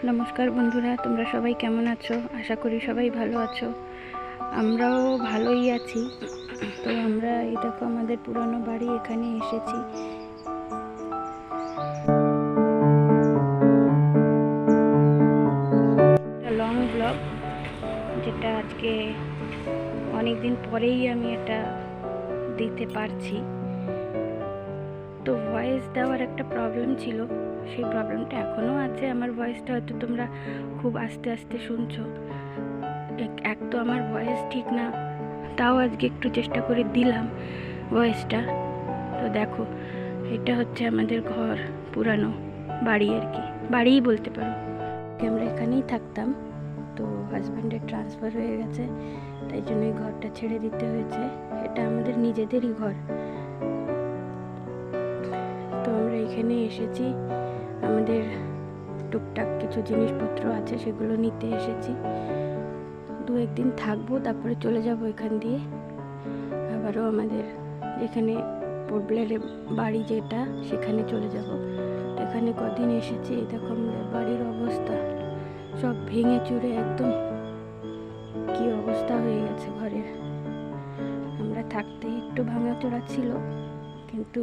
নমস্কার বন্ধুরা, তোমরা সবাই কেমন আছো? আশা করি সবাই ভালো আছো। আমরাও ভালোই আছি। তো আমরা এই দেখো আমাদের পুরনো বাড়ি, এখানে এসেছি। লং ব্লগ, যেটা আজকে অনেক দিন পরেই আমি এটা দিতে পারছি। তো ভয়েস দেওয়ার একটা প্রবলেম ছিল, সেই প্রবলেমটা এখনও আছে। আমার ভয়েসটা হয়তো তোমরা খুব আস্তে আস্তে শুনছো। এক তো আমার ভয়েস ঠিক না, তাও আজকে একটু চেষ্টা করে দিলাম ভয়েসটা। তো দেখো, এটা হচ্ছে আমাদের ঘর, পুরানো বাড়ি আর কি, বাড়িই বলতে পারো। আমরা এখানেই থাকতাম, তো হাজব্যান্ডের ট্রান্সফার হয়ে গেছে, তাই জন্য এই ঘরটা ছেড়ে দিতে হয়েছে। এটা আমাদের নিজেদেরই ঘর। তো আমরা এখানে এসেছি, আমাদের টুকটাক কিছু জিনিসপত্র আছে, সেগুলো নিতে এসেছি। দু একদিন থাকবো, তারপরে চলে যাব এখান দিয়ে। আবারও আমাদের যেখানে পোর্টব্লেয়ারে বাড়ি যেটা, সেখানে চলে যাব। এখানে কদিন এসেছি, দেখো আমাদের বাড়ির অবস্থা সব ভেঙে চুরে একদম কি অবস্থা হয়ে গেছে ঘরের। আমরা থাকতে একটু ভাঙাচোরা ছিল, কিন্তু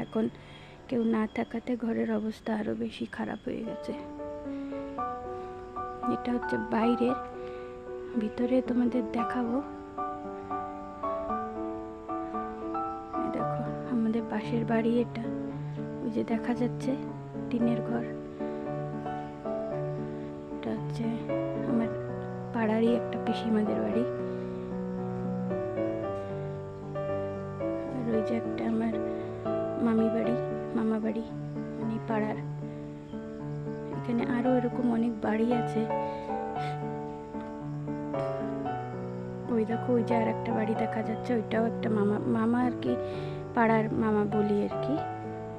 এখন কেউ না থাকাতে ঘরের অবস্থা আরো বেশি খারাপ হয়ে গেছে। এটা হচ্ছে বাইরের, ভিতরে তোমাদের দেখাবো। দেখো আমাদের পাশের বাড়ি এটা, ওই যে দেখা যাচ্ছে টিনের ঘর। এটা হচ্ছে আমার পাড়ারই একটা পিসিমাদের বাড়ি। আর ওই যে একটা আমার মামি বাড়ি, মামা বাড়ি, মানে পাড়ার। এখানে আরো এরকম অনেক বাড়ি আছে। ওই দেখো, ওই যে আর একটা বাড়ি দেখা যাচ্ছে, ওইটাও একটা মামা আর কি, পাড়ার মামা বলি আর কি,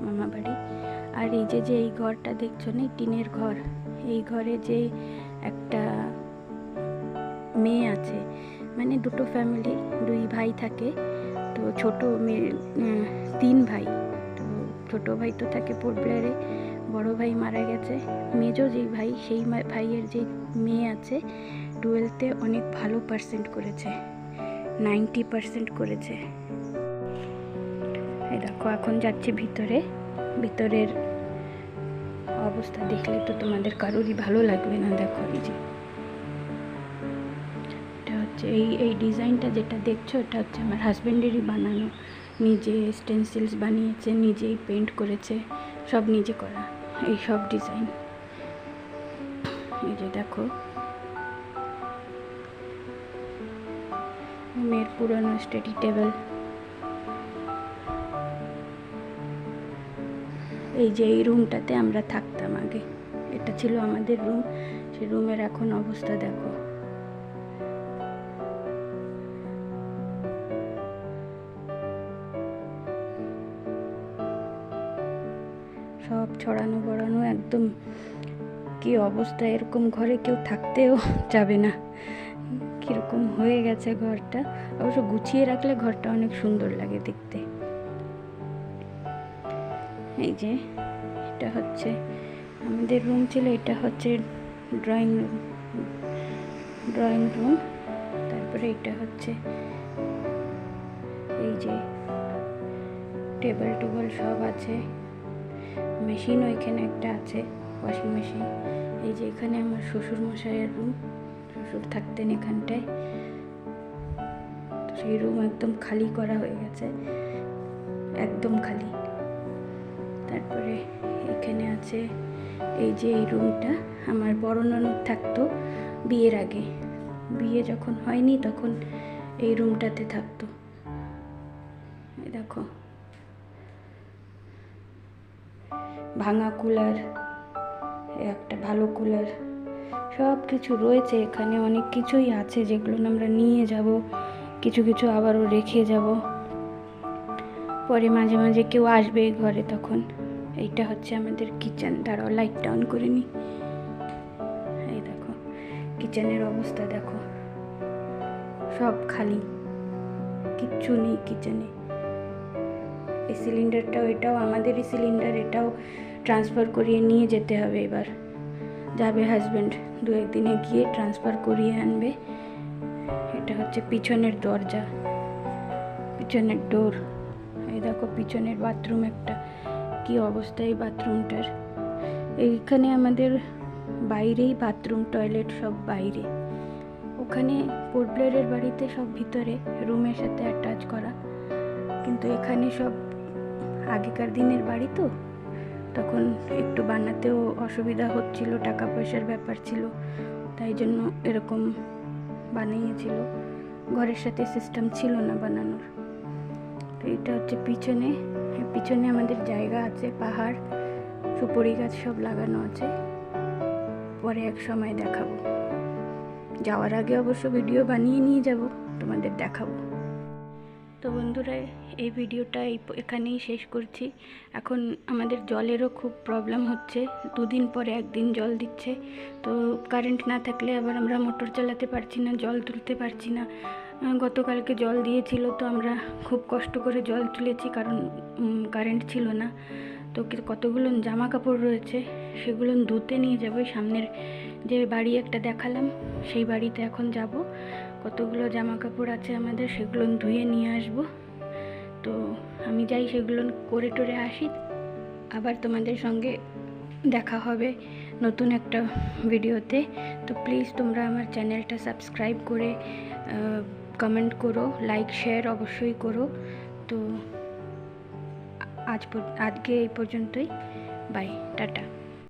মামা বাড়ি। আর এই যে এই ঘরটা দেখছো না, টিনের ঘর, এই ঘরে যে একটা মেয়ে আছে, মানে দুটো ফ্যামিলি, দুই ভাই থাকে। তো ছোট মেয়ে, 3 ভাই। তো ছোট ভাই তো থাকে পোর্টব্লেয়ারে, বড় ভাই মারা গেছে। মেজো যেই ভাই, সেই ভাইয়ের যে মেয়ে আছে, 12তে অনেক ভালো পার্সেন্ট করেছে, 90% করেছে। এই দেখো এখন যাচ্ছি ভিতরে। ভিতরের অবস্থা দেখলে তো তোমাদের কারোরই ভালো লাগবে না। দেখো এই যে এটা হচ্ছে এই ডিজাইনটা যেটা দেখছো, এটা হচ্ছে আমার হাজব্যান্ডেরই বানানো। নিজে স্টেনসিলস বানিয়েছে, নিজেই পেন্ট করেছে, সব নিজে করা এই সব ডিজাইন। এই যে দেখো মেয়ের পুরনো স্টাডি টেবিল। এই যে এই রুমটাতে আমরা থাকতাম আগে, এটা ছিল আমাদের রুম। সেই রুমের এখন অবস্থা দেখো। সব ছড়ানো বড়ানো, একদম কি অবস্থা। এরকম ঘরে কেউ থাকতেও যাবে না, কিরকম হয়ে গেছে ঘরটা। অবশ্য গুছিয়ে রাখলে ঘরটা অনেক সুন্দর লাগে দেখতে। এই যে এটা হচ্ছে আমাদের রুম ছিল, এটা হচ্ছে ড্রয়িং রুম। তারপরে এটা হচ্ছে এই যে টেবিল টুবল সব আছে, মেশিনও এখানে একটা আছে, ওয়াশিং মেশিন। এই যে এখানে আমার শ্বশুর মশাইয়ের রুম, শ্বশুর থাকতেন এখানটায়। তো সেই রুম একদম খালি করা হয়ে গেছে, একদম খালি। তারপরে এখানে আছে এই যে এই রুমটা, আমার বড় ননদ থাকতো বিয়ের আগে, বিয়ে যখন হয়নি তখন এই রুমটাতে থাকতো। এই দেখো ভাঙা কুলার, একটা ভালো কুলার, সব কিছু রয়েছে এখানে। অনেক কিছুই আছে যেগুলো আমরা নিয়ে যাব, কিছু কিছু আবারও রেখে যাব, পরে মাঝে মাঝে কেউ আসবে ঘরে তখন। এইটা হচ্ছে আমাদের কিচেন। দাঁড়াও লাইটটা অন করে নি। এই দেখো কিচেনের অবস্থা দেখো, সব খালি, কিচ্ছু নেই কিচেনে। এই সিলিন্ডারটাও, এটাও আমাদেরই সিলিন্ডার, এটাও ট্রান্সফার করিয়ে নিয়ে যেতে হবে এবার। যাবে হাজব্যান্ড 2-1 দিনে গিয়ে ট্রান্সফার করিয়ে আনবে। এটা হচ্ছে পিছনের দরজা, পিছনের ডোর। এই দেখো পিছনের বাথরুম একটা কি অবস্থা এই বাথরুমটার। এইখানে আমাদের বাইরেই বাথরুম টয়লেট সব বাইরে, ওখানে পোর্টব্লেয়ারের বাড়িতে সব ভিতরে রুমের সাথে অ্যাটাচ করা, কিন্তু এখানে সব আগেকার দিনের বাড়ি তো, তখন একটু বানাতেও অসুবিধা হচ্ছিল, টাকা পয়সার ব্যাপার ছিল, তাই জন্য এরকম বানিয়েছিল, ঘরের সাথে সিস্টেম ছিল না বানানোর। তো এটা হচ্ছে পিছনে, পিছনে আমাদের জায়গা আছে, পাহাড়, সুপারি গাছ সব লাগানো আছে, পরে এক সময় দেখাবো। যাওয়ার আগে অবশ্য ভিডিও বানিয়ে নিয়ে যাব, তোমাদের দেখাবো। তো বন্ধুরা, এই ভিডিওটা এখানেই শেষ করছি। এখন আমাদের জলেরও খুব প্রবলেম হচ্ছে, 2 দিন পরে 1 দিন জল দিচ্ছে। তো কারেন্ট না থাকলে আবার আমরা মোটর চালাতে পারছি না, জল তুলতে পারছি না। গতকালকে জল দিয়েছিল, তো আমরা খুব কষ্ট করে জল তুলেছি, কারণ কারেন্ট ছিল না। তো কতগুলো জামা কাপড় রয়েছে, সেগুলো ধুতে নিয়ে যাবো। সামনের যে বাড়ি একটা দেখালাম, সেই বাড়িতে এখন যাব। কতগুলো জামা কাপড় আছে আমাদের, সেগুলো ধুয়ে নিয়ে আসব। তো আমি যাই, সেগুলো করে টোরে আসি, আবার তোমাদের সঙ্গে দেখা হবে নতুন একটা ভিডিওতে। তো প্লিজ তোমরা আমার চ্যানেলটা সাবস্ক্রাইব করে কমেন্ট করো, লাইক শেয়ার অবশ্যই করো। তো আজকে এই পর্যন্তই, বাই, টাটা।